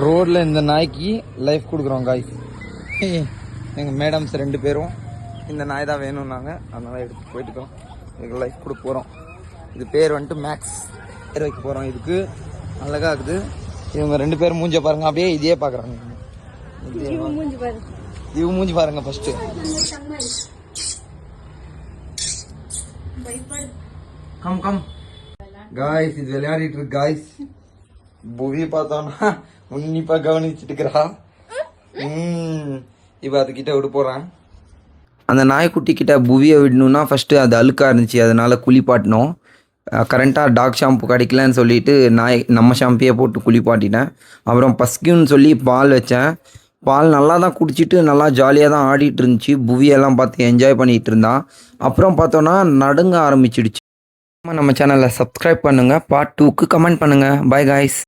ரோட்ல இந்த நாய்க்கு லைஃப் கொடுக்குறோம் காய்ஸ். எங்கள் மேடம்ஸ் 2 பேரும் இந்த நாய் தான் வேணும்னாங்க, அதனால எடுத்து போயிட்டுக்கோம். இதுக்கு லைஃப் கொடுக்க போகிறோம். இது பேர் வந்துட்டு மேக்ஸ் பேர் வைக்க போகிறோம். இதுக்கு அழகா இருக்குது. இவங்க 2 பேரும் மூஞ்ச பாருங்க, அப்படியே இதே பார்க்குறாங்க. இவங்க மூஞ்சி பாருங்க ஃபர்ஸ்ட். கம் கம் காய்ஸ், இது விளையாடிட்டு இருக்கு காய்ஸ். புவி பார்த்தோம்னா உன்னிப்பா கவனிச்சுட்டு இருக்கிறா. இப்போ அதுக்கிட்ட விட போகிறேன். அந்த நாய்க்குட்டி கிட்ட புவியை விடணும்னா ஃபஸ்ட்டு அது அழுக்காக இருந்துச்சு, அதனால் குளிப்பாட்டினோம். கரெக்டாக டாக் ஷாம்பு கிடைக்கலன்னு சொல்லிட்டு நம்ம ஷாம்பையே போட்டு குளிப்பாட்டினேன். அப்புறம் பஸ்கின்னு சொல்லி பால் வச்சேன். பால் நல்லா தான் குடிச்சிட்டு நல்லா ஜாலியாக தான் ஆடிட்டு இருந்துச்சு. புவியெல்லாம் பார்த்து என்ஜாய் பண்ணிகிட்டு இருந்தான். அப்புறம் பார்த்தோன்னா நடுங்க ஆரம்பிச்சிடுச்சு. நம்ம சேனலை சப்ஸ்கிரைப் பண்ணுங்கள். பார்ட் 2க்கு கமெண்ட் பண்ணுங்கள். By guys.